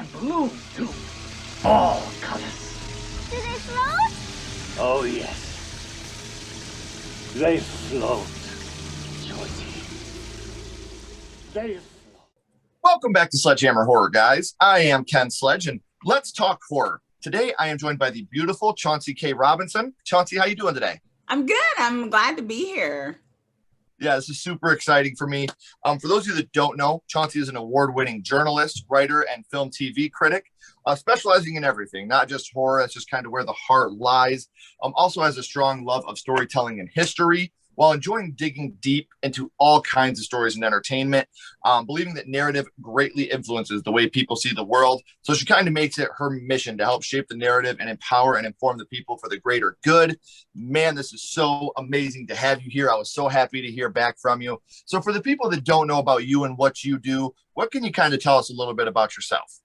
And balloons, too. All colors. Do they float? Oh, yes. They float, Chaucey. They float. Welcome back to SledgeHammer Horror, guys. I am Ken Sledge, and let's talk horror. Today, I am joined by the beautiful Chauncey K. Robinson. Chauncey, how you doing today? I'm good. I'm glad to be here. Yeah, this is super exciting for me. For those of you that don't know, Chauncey is an award-winning journalist, writer, and film TV critic, specializing in everything, not just horror. That's just kind of where the heart lies. Also has a strong love of storytelling and history, while enjoying digging deep into all kinds of stories and entertainment, believing that narrative greatly influences the way people see the world. So she kind of makes it her mission to help shape the narrative and empower and inform the people for the greater good. Man, this is so amazing to have you here. I was so happy to hear back from you. So for the people that don't know about you and what you do, what can you kind of tell us a little bit about yourself?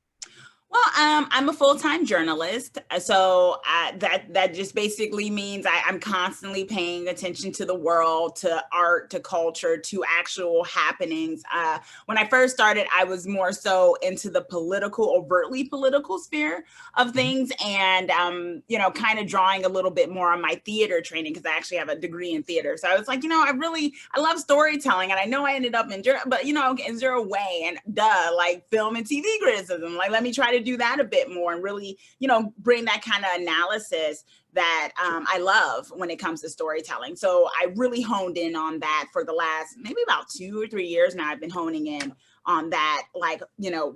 Well, I'm a full-time journalist, so that just basically means I'm constantly paying attention to the world, to art, to culture, to actual happenings. When I first started, I was more so into the overtly political sphere of things, and kind of drawing a little bit more on my theater training because I actually have a degree in theater. So I was like, I love storytelling, and I know I ended up in, but is there a way? And like film and TV criticism, like let me try to do that a bit more and really, bring that kind of analysis that I love when it comes to storytelling. So I really honed in on that for the last maybe about 2 or 3 years now. I've been honing in on that,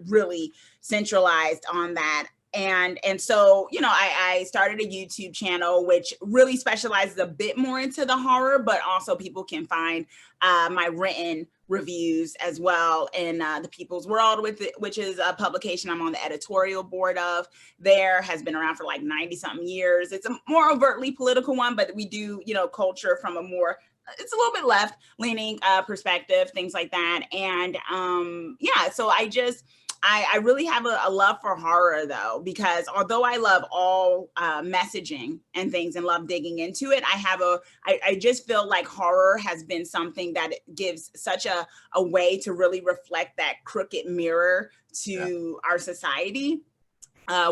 really centralized on that. And so, I started a YouTube channel, which really specializes a bit more into the horror, but also people can find my written reviews as well in The People's World, which is a publication I'm on the editorial board of. There has been around for like 90 something years. It's a more overtly political one, but we do, culture from it's a little bit left leaning perspective, things like that. And so I really have a love for horror though, because although I love all messaging and things and love digging into it, I just feel like horror has been something that gives such a way to really reflect that crooked mirror to our society.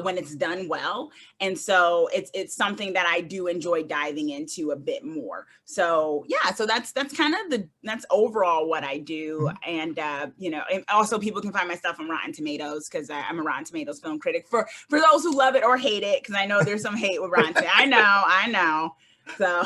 When it's done well. And so it's something that I do enjoy diving into a bit more. So so that's kind of that's overall what I do. And and also people can find my stuff on Rotten Tomatoes because I'm a Rotten Tomatoes film critic for those who love it or hate it, because I know there's some hate with Rotten Tomatoes. I know. So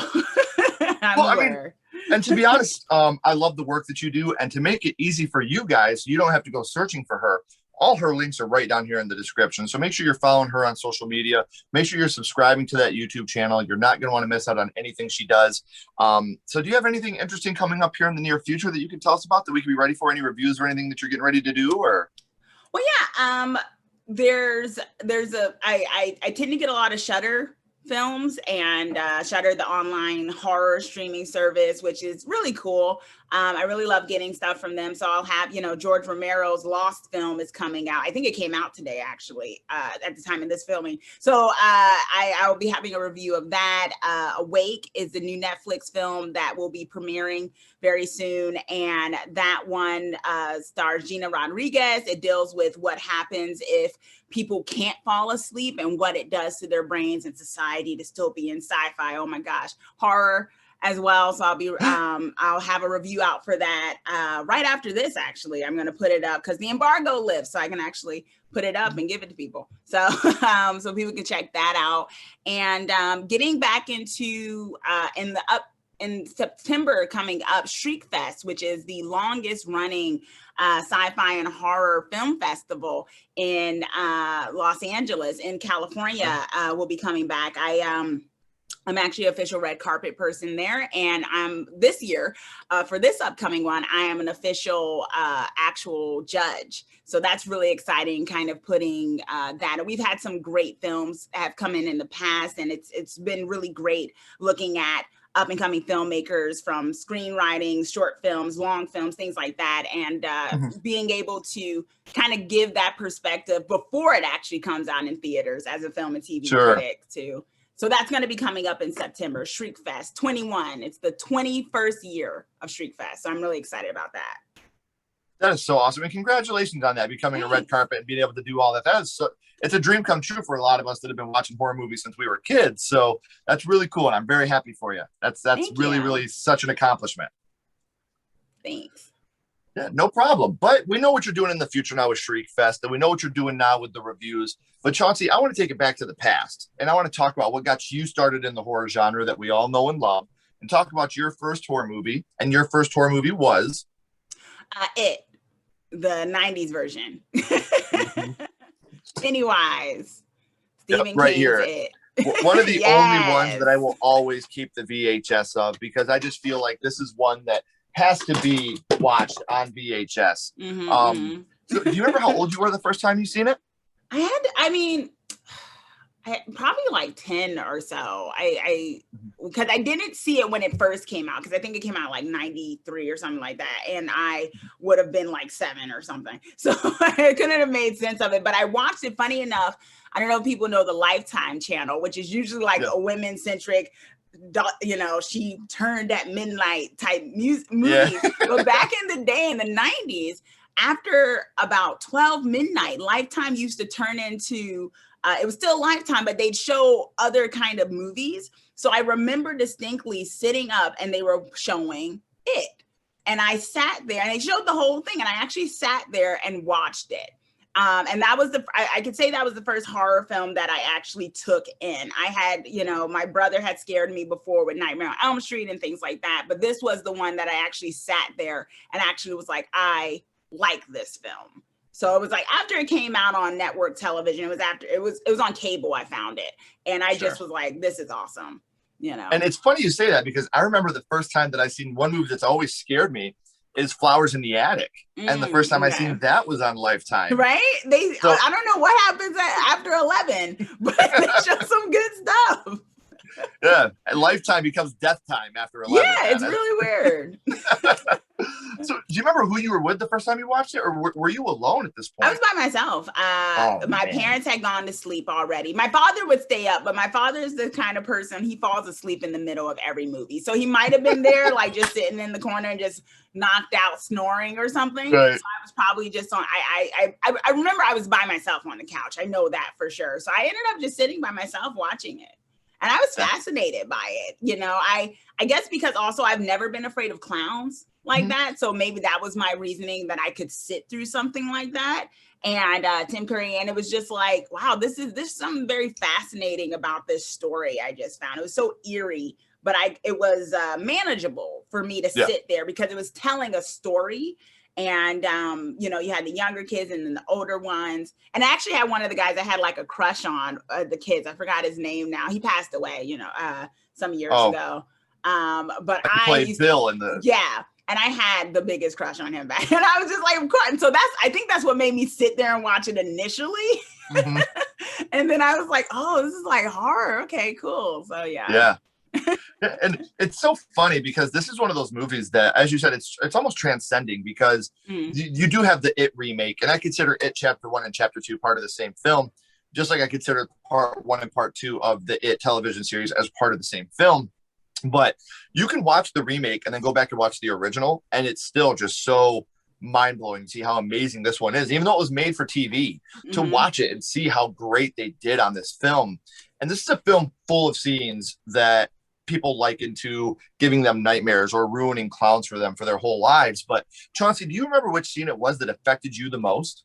I'm aware. And to be honest, I love the work that you do. And to make it easy for you guys, you don't have to go searching for her. All her links are right down here in the description. So make sure you're following her on social media. Make sure you're subscribing to that YouTube channel. You're not going to want to miss out on anything she does. So do you have anything interesting coming up here in the near future that you can tell us about that we can be ready for? Any reviews or anything that you're getting ready to do? Or well, there's I tend to get a lot of Shudder films, and Shudder, the online horror streaming service, which is really cool. I really love getting stuff from them. So I'll have, George Romero's Lost film is coming out. I think it came out today, actually, at the time of this filming. So I'll be having a review of that. Awake is the new Netflix film that will be premiering very soon. And that one stars Gina Rodriguez. It deals with what happens if people can't fall asleep and what it does to their brains and society to still be in sci-fi. Oh my gosh, horror as well. So I'll have a review out for that right after this. Actually, I'm going to put it up because the embargo lifts, so I can actually put it up and give it to people. So so people can check that out. And getting back into in September coming up, Shriek Fest, which is the longest running sci-fi and horror film festival in Los Angeles in California, will be coming back. I'm actually an official red carpet person there. And I'm this year, for this upcoming one, I am an official actual judge. So that's really exciting, kind of putting that. We've had some great films that have come in the past, and it's been really great looking at up and coming filmmakers from screenwriting, short films, long films, things like that. And being able to kind of give that perspective before it actually comes out in theaters as a film and TV critic too. So that's going to be coming up in September, Shriek Fest 21. It's the 21st year of Shriek Fest. So I'm really excited about that. That is so awesome. And congratulations on that, becoming a red carpet and being able to do all that. That is so, it's a dream come true for a lot of us that have been watching horror movies since we were kids. So that's really cool. And I'm very happy for you. That's Thank really, you. really such an accomplishment. Thanks. Yeah, no problem. But we know what you're doing in the future now with Shriek Fest, and we know what you're doing now with the reviews. But Chauncey, I want to take it back to the past, and I want to talk about what got you started in the horror genre that we all know and love, and talk about your first horror movie. And your first horror movie was It, the 90s version. Pennywise. Stephen right King's here. It. One of the Yes. only ones that I will always keep the VHS of, because I just feel like this is one that has to be watched on VHS. So do you remember how old you were the first time you seen it? I probably like 10 or so. Because I didn't see it when it first came out, because I think it came out like 93 or something like that. And I would have been like 7 or something. So I couldn't have made sense of it. But I watched it, funny enough. I don't know if people know the Lifetime channel, which is usually like a women-centric, you know, she turned at midnight type movies. But back in the day, in the 90s, after about 12 midnight, Lifetime used to turn into it was still Lifetime, but they'd show other kind of movies. So I remember distinctly sitting up and they were showing It. And I sat there and they showed the whole thing. And I actually sat there and watched it. And that was I could say that was the first horror film that I actually took in. I had, you know, my brother had scared me before with Nightmare on Elm Street and things like that. But this was the one that I actually sat there and actually was like, I like this film. So it was like after it came out on network television, it was on cable, I found it. And I just was like, this is awesome, you know. And it's funny you say that, because I remember the first time that I seen one movie that's always scared me is Flowers in the Attic. And the first time I seen that was on Lifetime. Right? I don't know what happens after 11, but they show some good stuff. Yeah, and Lifetime becomes death time after 11. Yeah, it's really weird. So do you remember who you were with the first time you watched it, or were you alone at this point? I was by myself. My parents had gone to sleep already. My father would stay up, but my father is the kind of person, he falls asleep in the middle of every movie. So he might have been there, like just sitting in the corner and just knocked out snoring or something. Right. So I was probably just on, I remember I was by myself on the couch. I know that for sure. So I ended up just sitting by myself watching it. And I was fascinated by it. You know, I guess because also I've never been afraid of clowns like that. So maybe that was my reasoning that I could sit through something like that. And Tim Curry, and it was just like, wow, there's something very fascinating about this story. I just found it was so eerie, but it was manageable for me to sit there because it was telling a story. And, you know, you had the younger kids and then the older ones. And I actually had one of the guys I had like a crush on, the kids. I forgot his name now. He passed away, you know, some years ago. But I played Bill in the... Yeah. And I had the biggest crush on him back. And I was just like, of course. And so I think that's what made me sit there and watch it initially. And then I was like, oh, this is like horror. Okay, cool. So yeah. And it's so funny because this is one of those movies that, as you said, it's almost transcending, because you do have the It remake, and I consider It Chapter 1 and Chapter 2 part of the same film, just like I consider Part 1 and Part 2 of the It television series as part of the same film. But you can watch the remake and then go back and watch the original, and it's still just so mind-blowing to see how amazing this one is, even though it was made for TV, to watch it and see how great they did on this film. And this is a film full of scenes that people liken to giving them nightmares or ruining clowns for them for their whole lives. But Chauncey, do you remember which scene it was that affected you the most?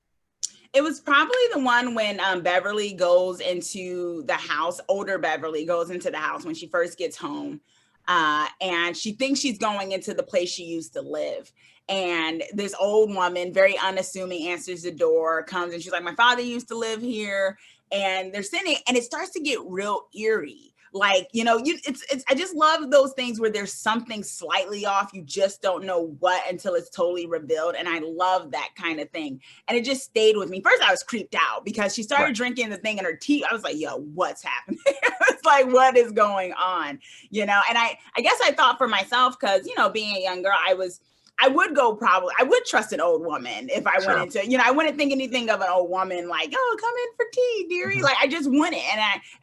It was probably the one when Beverly goes into the house, older Beverly goes into the house when she first gets home. And she thinks she's going into the place she used to live. And this old woman, very unassuming, answers the door, comes, and she's like, my father used to live here. And they're sitting, and it starts to get real eerie. Like, you know, I just love those things where there's something slightly off. You just don't know what until it's totally revealed. And I love that kind of thing. And it just stayed with me. First, I was creeped out because she started drinking the thing in her tea. I was like, yo, what's happening? It's like, what is going on? You know, and I guess I thought for myself, because, you know, being a young girl, I would trust an old woman if I went into, you know, I wouldn't think anything of an old woman like, oh, come in for tea, dearie. Like, I just wouldn't.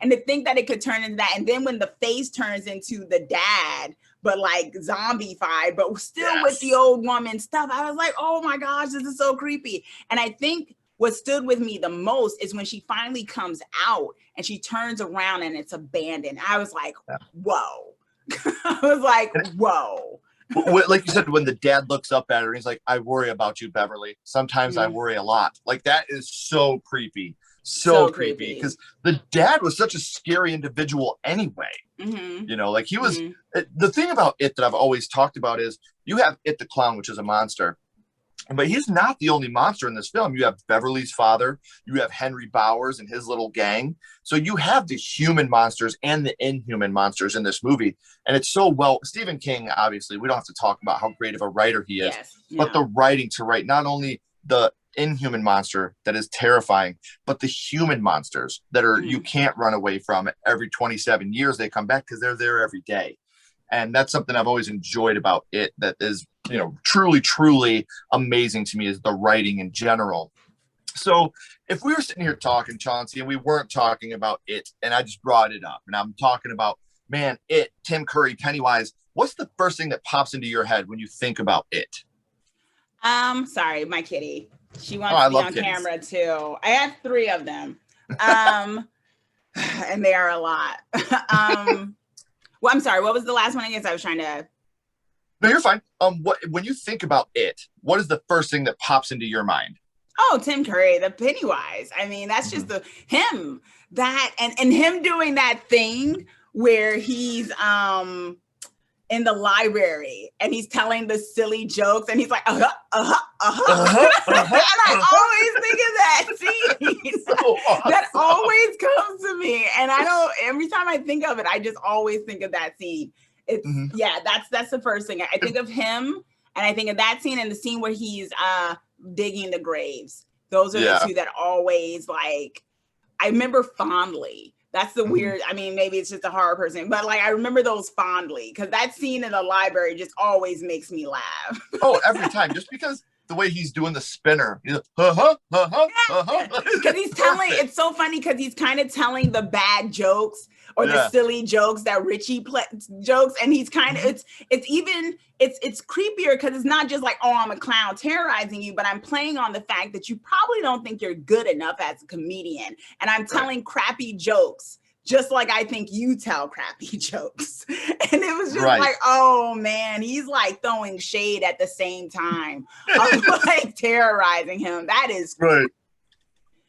And to think that it could turn into that. And then when the face turns into the dad, but like zombified, but still with Yes. the old woman stuff. I was like, oh my gosh, this is so creepy. And I think what stood with me the most is when she finally comes out and she turns around and it's abandoned. I was like, whoa. I was like, whoa. Like you said, when the dad looks up at her and he's like, I worry about you, Beverly. Sometimes I worry a lot. Like, that is so creepy. So creepy. Because the dad was such a scary individual anyway. You know, like he was, the thing about it that I've always talked about is you have It the Clown, which is a monster. But he's not the only monster in this film. You have Beverly's father, you have Henry Bowers and his little gang. So you have the human monsters and the inhuman monsters in this movie. And it's so well, Stephen King, obviously, we don't have to talk about how great of a writer he is, but the writing to write not only the inhuman monster that is terrifying, but the human monsters that are you can't run away from. Every 27 years they come back because they're there every day. And that's something I've always enjoyed about it that is, you know, truly amazing to me, is the writing in general. So if we were sitting here talking, Chauncey, and we weren't talking about it, and I just brought it up, and I'm talking about, man, it, Tim Curry, Pennywise, what's the first thing that pops into your head when you think about it? Sorry, my kitty. She wants to be on camera too. I have 3 of them. And they are a lot. Well, I'm sorry. What was the last one? I guess I was trying to. No, you're fine. When you think about it, what is the first thing that pops into your mind? Oh, Tim Curry, the Pennywise. I mean, that's just him. That and him doing that thing where he's in the library and he's telling the silly jokes and he's like, and I always think of that scene. So awesome. That always comes to me. And I don't, every time I think of it, I just always think of that scene. It's that's the first thing. I think of him and I think of that scene and the scene where he's digging the graves. Those are the 2 that always, like, I remember fondly. That's the weird, I mean, maybe it's just a horror person, but like I remember those fondly because that scene in the library just always makes me laugh. Oh, every time, just because the way he's doing the spinner, he's like, because he's telling, it's so funny because he's kind of telling the bad jokes or the silly jokes that Richie jokes, and he's kind of it's creepier because it's not just like, oh, I'm a clown terrorizing you, but I'm playing on the fact that you probably don't think you're good enough as a comedian, and I'm telling crappy jokes just like I think you tell crappy jokes. And it was just like, oh man, he's like throwing shade at the same time of like terrorizing him. That is right.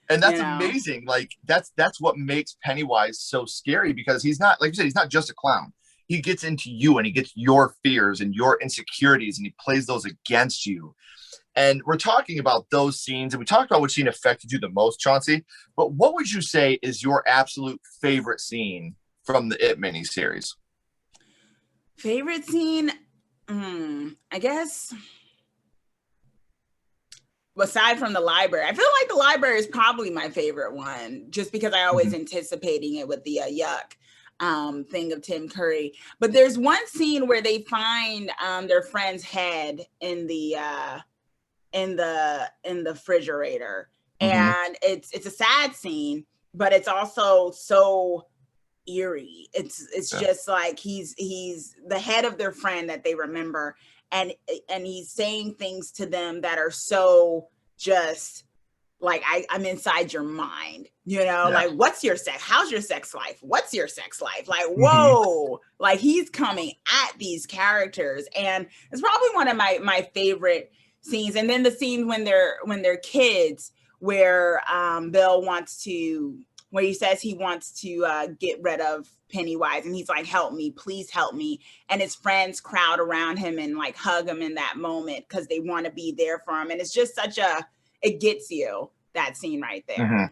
And that's amazing. Like that's what makes Pennywise so scary, because he's not, like you said, he's not just a clown. He gets into you and he gets your fears and your insecurities and he plays those against you. And we're talking about those scenes, and we talked about which scene affected you the most, Chauncey. But what would you say is your absolute favorite scene from the It miniseries? Favorite scene? I guess, aside from the library, I feel like the library is probably my favorite one, just because I always anticipating it with the yuck thing of Tim Curry. But there's one scene where they find their friend's head in the refrigerator, and it's a sad scene, but it's also so eerie. It's just like he's the head of their friend that they remember, and he's saying things to them that are so just like, I'm inside your mind, you know, like, what's your sex? How's your sex life? What's your sex life? Like, whoa, like he's coming at these characters, and it's probably one of my favorite scenes. And then the scene when they're kids, where Bill wants to, where he says he wants to get rid of Pennywise, and he's like, help me, please help me. And his friends crowd around him and like hug him in that moment because they want to be there for him. And it's just it gets you, that scene right there.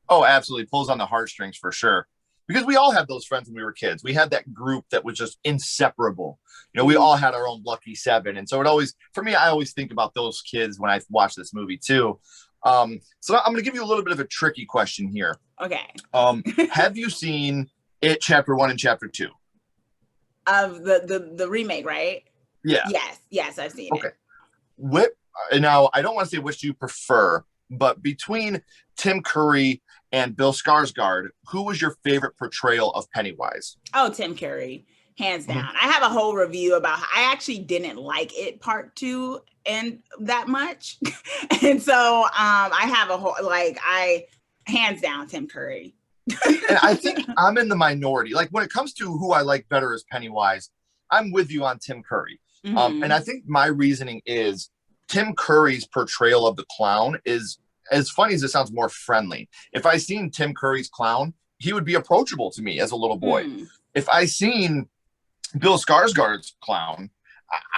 Oh, absolutely. Pulls on the heartstrings for sure. Because we all had those friends when we were kids. We had that group that was just inseparable. You know, we all had our own lucky 7. And so it always, for me, I always think about those kids when I watch this movie too. So I'm going to give you a little bit of a tricky question here. Okay. Have you seen It Chapter 1 and Chapter 2? Of the remake, right? Yeah. Yes, I've seen it. Now, I don't want to say which you prefer, but between Tim Curry and Bill Skarsgård, who was your favorite portrayal of Pennywise? Oh, Tim Curry. hands down. I have a whole review about how I actually didn't like it part 2 and that much. And so I have a whole, like, I hands down Tim Curry. And I think I'm in the minority. Like when it comes to who I like better as Pennywise, I'm with you on Tim Curry. And I think my reasoning is Tim Curry's portrayal of the clown is, as funny as it sounds, more friendly. If I seen Tim Curry's clown, he would be approachable to me as a little boy. If I seen Bill Skarsgård's clown,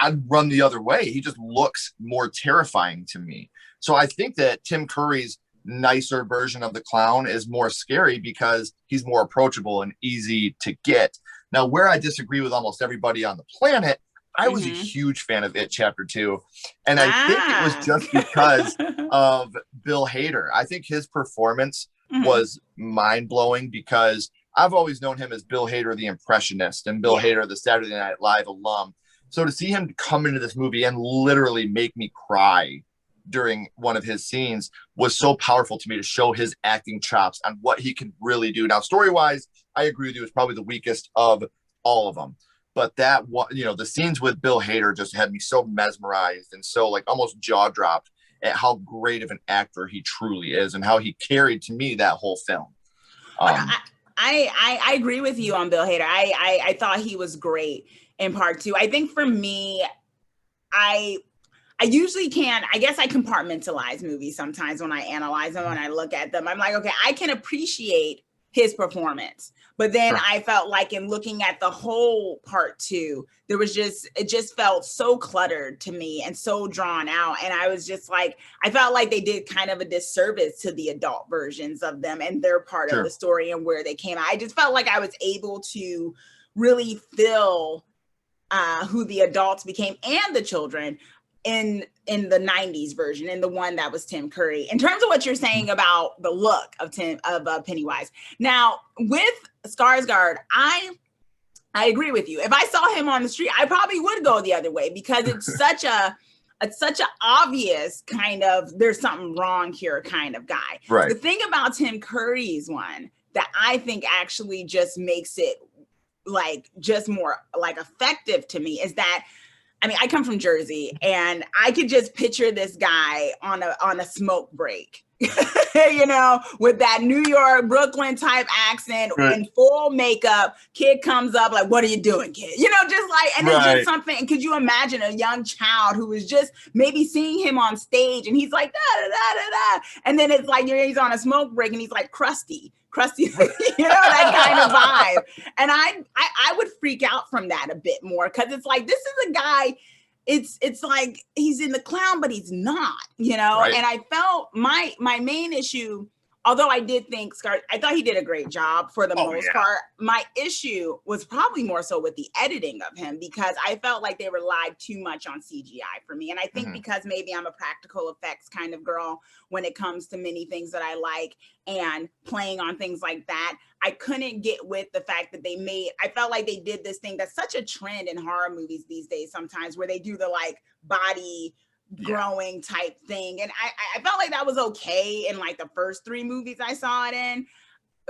I'd run the other way. He just looks more terrifying to me. So I think that Tim Curry's nicer version of the clown is more scary because he's more approachable and easy to get. Now, where I disagree with almost everybody on the planet, I was a huge fan of It Chapter 2. And I think it was just because of Bill Hader. I think his performance was mind-blowing because I've always known him as Bill Hader, the impressionist, and Bill Hader, the Saturday Night Live alum. So to see him come into this movie and literally make me cry during one of his scenes was so powerful to me, to show his acting chops on what he can really do. Now, story-wise, I agree with you. It's probably the weakest of all of them. But that, you know, the scenes with Bill Hader just had me so mesmerized and so like almost jaw dropped at how great of an actor he truly is and how he carried to me that whole film. I agree with you on Bill Hader. I thought he was great in part 2. I think for me, I usually I guess I compartmentalize movies sometimes when I analyze them, when I look at them. I'm like, okay, I can appreciate his performance. But then I felt like in looking at the whole part 2, it just felt so cluttered to me and so drawn out. And I was just like, I felt like they did kind of a disservice to the adult versions of them and their part of the story and where they came out. I just felt like I was able to really feel who the adults became and the children in the 90s version, in the one that was Tim Curry. In terms of what you're saying about the look of Pennywise. Now, with Skarsgård, I agree with you. If I saw him on the street, I probably would go the other way because it's such a obvious kind of there's something wrong here kind of guy. Right. The thing about Tim Curry's one that I think actually just makes it like just more like effective to me is that, I mean, I come from Jersey and I could just picture this guy on a smoke break, you know, with that New York, Brooklyn type accent in full makeup. Kid comes up like, what are you doing, kid? You know, just like, and it's just something. And could you imagine a young child who was just maybe seeing him on stage and he's like, da, da, da, da, da. And then it's like, he's on a smoke break and he's like crusty, you know, that kind of vibe. And I would freak out from that a bit more because it's like, this is a guy, it's like he's in the clown, but he's not, you know? And I felt my main issue, although I did think I thought he did a great job for the most part. My issue was probably more so with the editing of him because I felt like they relied too much on CGI for me. And I think because maybe I'm a practical effects kind of girl when it comes to many things that I like and playing on things like that, I couldn't get with the fact that I felt like they did this thing that's such a trend in horror movies these days sometimes where they do the like body growing type thing. And I felt like that was okay in like the first 3 movies I saw it in.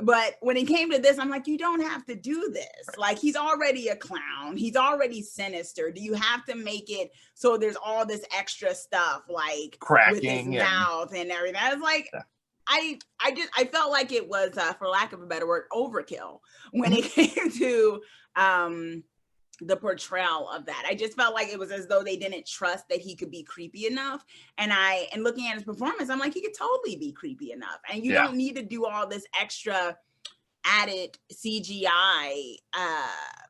But when it came to this, I'm like, you don't have to do this. Like, he's already a clown. He's already sinister. Do you have to make it so there's all this extra stuff like cracking with his mouth and everything? I was like, I felt like it was, for lack of a better word, overkill when it came to the portrayal of that. I just felt like it was as though they didn't trust that he could be creepy enough. And looking at his performance, I'm like, he could totally be creepy enough. And you don't need to do all this extra added CGI,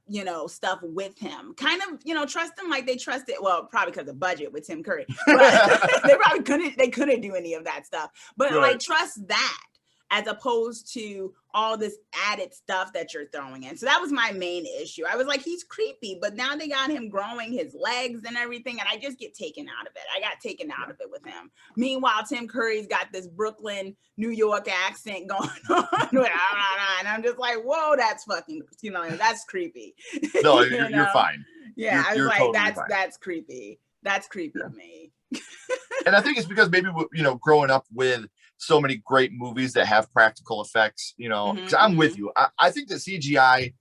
you know, stuff with him. Kind of, you know, trust him like they trusted, well, probably because of budget with Tim Curry, but they couldn't do any of that stuff. But like, trust that as opposed to all this added stuff that you're throwing in. So that was my main issue. I was like, he's creepy, but now they got him growing his legs and everything, and I just get taken out of it. I got taken out of it with him. Meanwhile, Tim Curry's got this Brooklyn, New York accent going on, and I'm just like, whoa, that's fucking, you know, that's creepy. No, you're fine. Yeah, I was like, totally that's creepy. That's creepy to me. And I think it's because maybe, you know, growing up with so many great movies that have practical effects, you know, 'cause I'm with you. I think that CGI,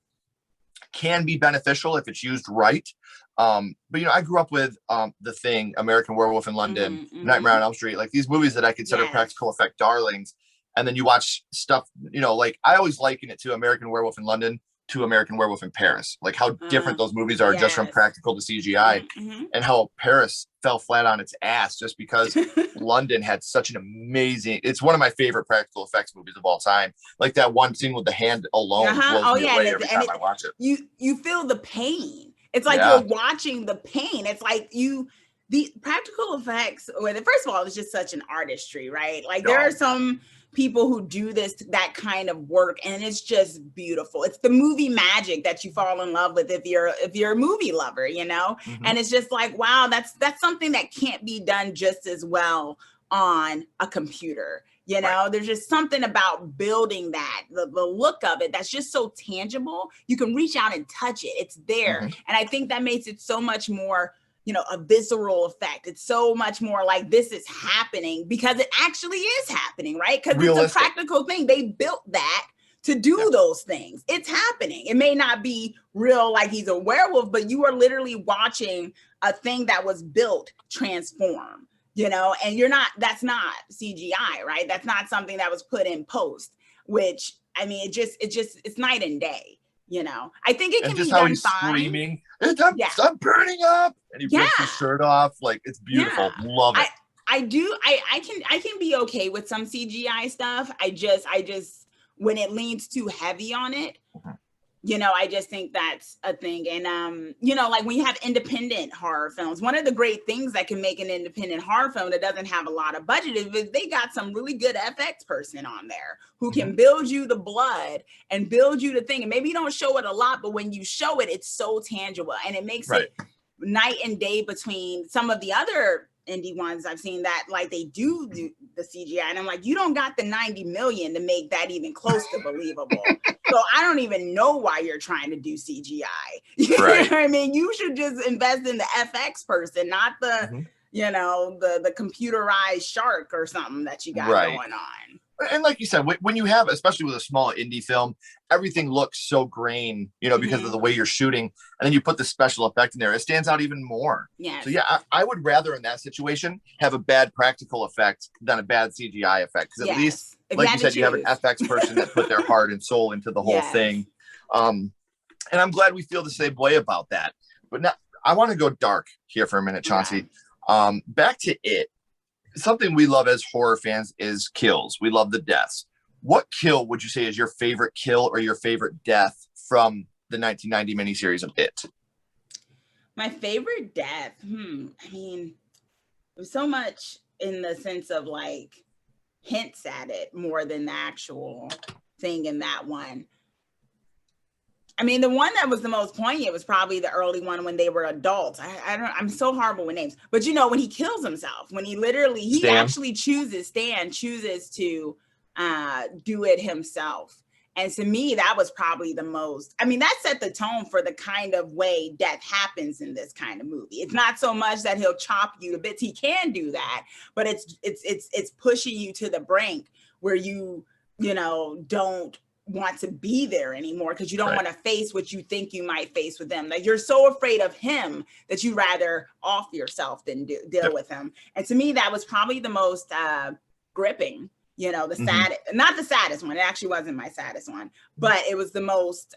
can be beneficial if it's used right. But you know, I grew up with The Thing, American Werewolf in London, Nightmare on Elm Street, like these movies that I consider practical effect darlings. And then you watch stuff, you know, like I always liken it to American Werewolf in London to American Werewolf in Paris, like how different those movies are just from practical to CGI, and how Paris fell flat on its ass just because London had such an amazing, it's one of my favorite practical effects movies of all time. Like that one scene with the hand alone blows me away every time I watch it. You feel the pain. It's like you're watching the pain. It's like the practical effects, first of all, it's just such an artistry, right? Like there are some people who do that kind of work, and it's just beautiful. It's the movie magic that you fall in love with if you're a movie lover, you know? And it's just like, wow, that's something that can't be done just as well on a computer. You know, there's just something about building that, the look of it, that's just so tangible. You can reach out and touch it. It's there. And I think that makes it so much more, you know, a visceral effect. It's so much more like this is happening because it actually is happening, right? Because it's a practical thing. They built that to do those things. It's happening. It may not be real like he's a werewolf, but you are literally watching a thing that was built transform. You know, and that's not CGI, right? That's not something that was put in post, which, I mean, it's night and day, you know? I think it can be done fine. Screaming, I'm burning up. And he rips his shirt off. Like, it's beautiful. Love it. I can be okay with some CGI stuff. I just, when it leans too heavy on it, you know, I just think that's a thing. And, you know, like when you have independent horror films, one of the great things that can make an independent horror film that doesn't have a lot of budget is they got some really good FX person on there who can build you the blood and build you the thing. And maybe you don't show it a lot, but when you show it, it's so tangible and it makes it night and day between some of the other indie ones I've seen that like they do the CGI, and I'm like, you don't got the 90 million to make that even close to believable. So I don't even know why you're trying to do CGI. You know what I mean? You should just invest in the FX person, not the you know, the computerized shark or something that you got going on. And like you said, when you have, especially with a small indie film, everything looks so grain, you know, because of the way you're shooting. And then you put the special effect in there, it stands out even more. So yeah, I would rather in that situation have a bad practical effect than a bad CGI effect. Because at least, like you said, you have an FX person that put their heart and soul into the whole thing. And I'm glad we feel the same way about that. But now I want to go dark here for a minute, Chauncey. Back to It. Something we love as horror fans is kills. We love the deaths. What kill would you say is your favorite kill or your favorite death from the 1990 miniseries of It? My favorite death? I mean, there's so much in the sense of like hints at it more than the actual thing in that one. I mean, the one that was the most poignant was probably the early one when they were adults. I'm so horrible with names, but you know, when he kills himself, when he Stan chooses to do it himself. And to me, that was probably the most, I mean, that set the tone for the kind of way death happens in this kind of movie. It's not so much that he'll chop you to bits. He can do that, but it's pushing you to the brink where you know, don't want to be there anymore because you don't want to face what you think you might face with them. Like you're so afraid of him that you rather off yourself than deal with him. And to me, that was probably the most gripping, you know, the saddest, not the saddest one. It actually wasn't my saddest one, but it was the most,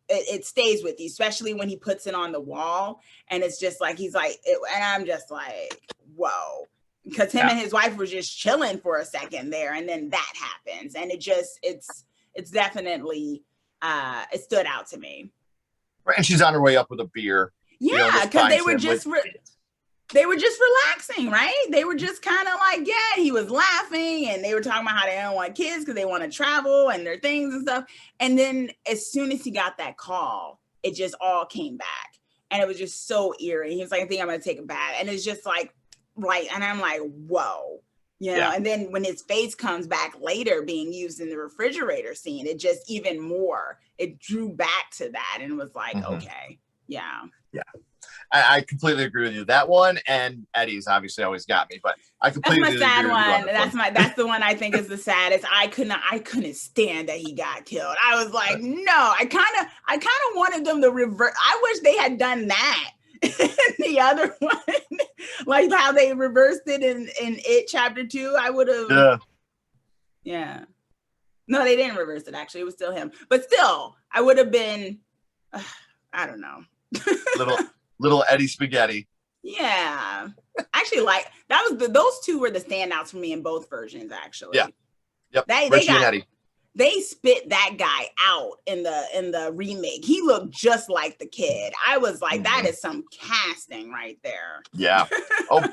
it stays with you, especially when he puts it on the wall and it's just like, he's like, and I'm just like, whoa. Because him and his wife were just chilling for a second there. And then that happens. And it's definitely, it stood out to me. Right, and she's on her way up with a beer. Yeah, because they were just relaxing, right? They were just kind of like, he was laughing and they were talking about how they don't want kids because they want to travel and their things and stuff. And then as soon as he got that call, it just all came back. And it was just so eerie. He was like, I think I'm going to take a bath. And it's just like, and I'm like, whoa. You know, and then when his face comes back later being used in the refrigerator scene, it just even more, it drew back to that and was like, okay, yeah. I completely agree with you. That one and Eddie's obviously always got me, but I completely That's my sad agree with you on one. That's the one I think is the saddest. I couldn't stand that he got killed. I was like, no, I kind of wanted them to revert. I wish they had done that. The other one, like how they reversed it in It Chapter 2. I would have. Yeah. No, they didn't reverse it. Actually, it was still him. But still, I would have been. I don't know. little Eddie Spaghetti. Yeah, actually, like that was those two were the standouts for me in both versions. Actually, yeah, yep. They spit that guy out in the remake. He looked just like the kid. I was like, that is some casting right there. Yeah. Oh,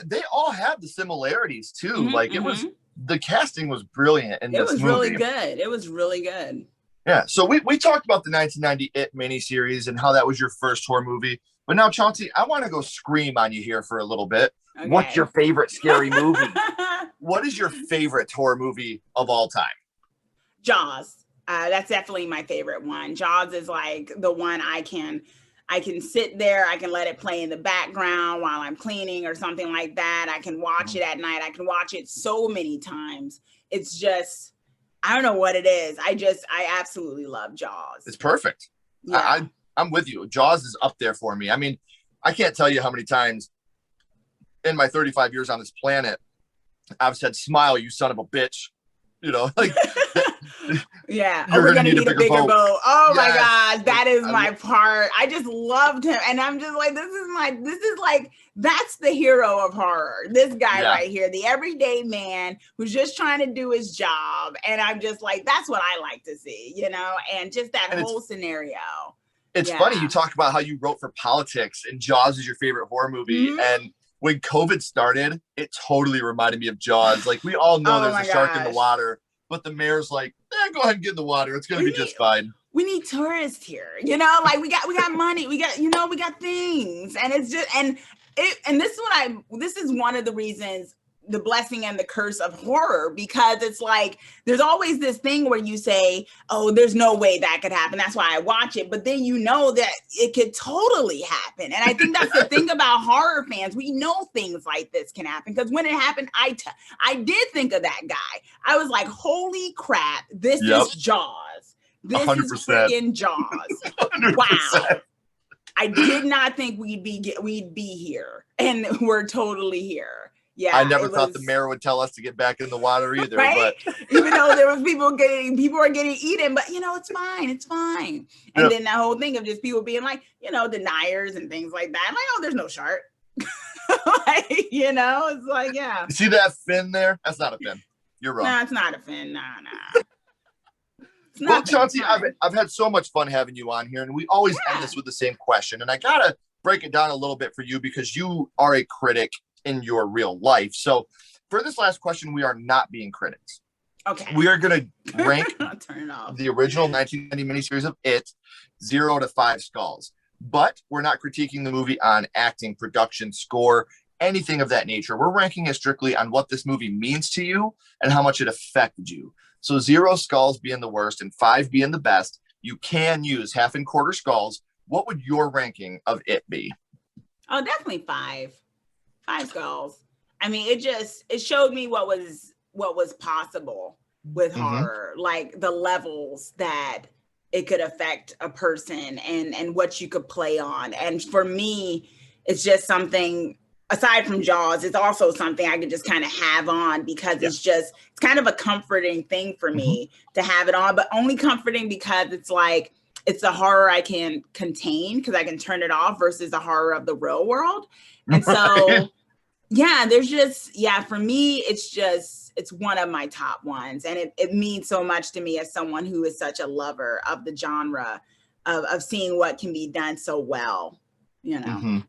they all have the similarities too. Like it was the casting was brilliant in this movie. Really good. It was really good. Yeah. So we talked about the 1990 It miniseries and how that was your first horror movie. But now, Chauncey, I want to go scream on you here for a little bit. Okay. What's your favorite scary movie? What is your favorite horror movie of all time? Jaws. That's definitely my favorite one. Jaws is like the one I can sit there. I can let it play in the background while I'm cleaning or something like that. I can watch it at night. I can watch it so many times. It's just, I don't know what it is. I absolutely love Jaws. It's perfect. Yeah. I'm with you. Jaws is up there for me. I mean, I can't tell you how many times in my 35 years on this planet, I've said, "Smile, you son of a bitch." You know, like, yeah. We're going to need a bigger boat. Oh my God. That is my part. I just loved him. And I'm just like, that's the hero of horror. This guy right here, the everyday man who's just trying to do his job. And I'm just like, that's what I like to see, you know, and just that whole scenario. It's funny. You talk about how you wrote for politics and Jaws is your favorite horror movie. And when COVID started, it totally reminded me of Jaws. Like we all know there's a shark in the water, but the mayor's like, go ahead and get in the water. It's going to be just fine. We need tourists here, you know, like we got money, we got things. And it's just, and this is one of the reasons, the blessing and the curse of horror, because it's like, there's always this thing where you say, oh, there's no way that could happen. That's why I watch it. But then you know that it could totally happen. And I think that's the thing about horror fans. We know things like this can happen because when it happened, I did think of that guy. I was like, holy crap, this is Jaws. This 100%. Is freaking Jaws. 100%. Wow. I did not think we'd be here, and we're totally here. Yeah, I never thought the mayor would tell us to get back in the water either. Right? But even though there was people are getting eaten, but you know, it's fine. And then the whole thing of just people being like, you know, deniers and things like that. I'm like, oh, there's no shark. Like, you know, it's like, yeah. You see that fin there? That's not a fin. You're wrong. No, it's not a fin. No. Well, Chauncey, I've had so much fun having you on here, and we always end this with the same question. And I gotta break it down a little bit for you because you are a critic in your real life. So for this last question, we are not being critics. Okay. We are going to rank turn it off. The original 1990 miniseries of It 0 to 5 skulls. But we're not critiquing the movie on acting, production, score, anything of that nature. We're ranking it strictly on what this movie means to you and how much it affected you. So 0 skulls being the worst and 5 being the best. You can use half and quarter skulls. What would your ranking of It be? Oh, definitely 5. 5 skulls. I mean, it showed me what was possible with horror, like the levels that it could affect a person and what you could play on. And for me, it's just something, aside from Jaws, it's also something I could just kind of have on because it's kind of a comforting thing for me to have it on, but only comforting because it's like, it's a horror I can contain because I can turn it off versus the horror of the real world. And so, there's just, for me, it's one of my top ones. And it means so much to me as someone who is such a lover of the genre of seeing what can be done so well, you know?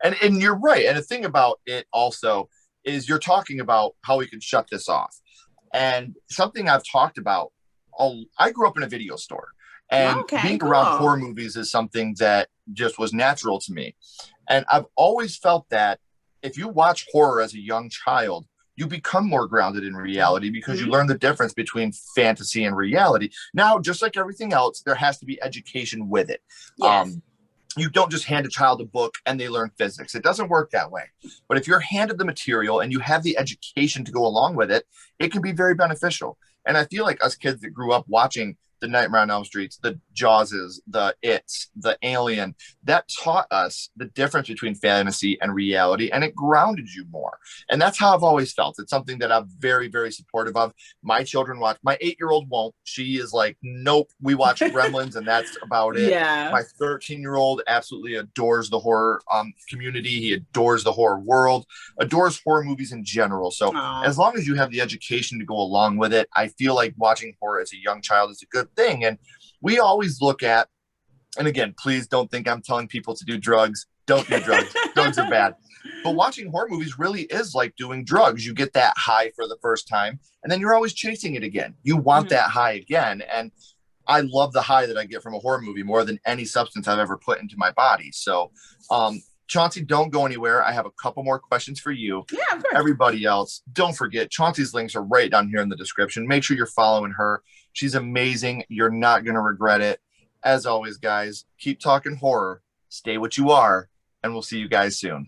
And you're right. And the thing about it also is you're talking about how we can shut this off. And something I've talked about, I grew up in a video store. And being around horror movies is something that just was natural to me. And I've always felt that if you watch horror as a young child, you become more grounded in reality because you learn the difference between fantasy and reality. Now, just like everything else, there has to be education with it. Yes. you don't just hand a child a book and they learn physics. It doesn't work that way. But if you're handed the material and you have the education to go along with it, it can be very beneficial. And I feel like us kids that grew up watching the Nightmare on Elm Streets, the Jawses, the It's, the Alien, that taught us the difference between fantasy and reality, and it grounded you more. And that's how I've always felt. It's something that I'm very, very supportive of. My children watch. My 8-year-old won't. She is like, nope, we watch Gremlins, and that's about it. Yeah. My 13-year-old absolutely adores the horror community. He adores the horror world, adores horror movies in general. So as long as you have the education to go along with it, I feel like watching horror as a young child is a good thing. And we always look at, and again, please don't think I'm telling people to do drugs. Don't do drugs. Drugs are bad. But watching horror movies really is like doing drugs. You get that high for the first time, and then you're always chasing it again. You want that high again. And I love the high that I get from a horror movie more than any substance I've ever put into my body. So, Chauncey, don't go anywhere. I have a couple more questions for you. Yeah, of course. Everybody else, don't forget, Chauncey's links are right down here in the description. Make sure you're following her. She's amazing. You're not going to regret it. As always, guys, keep talking horror, stay what you are, and we'll see you guys soon.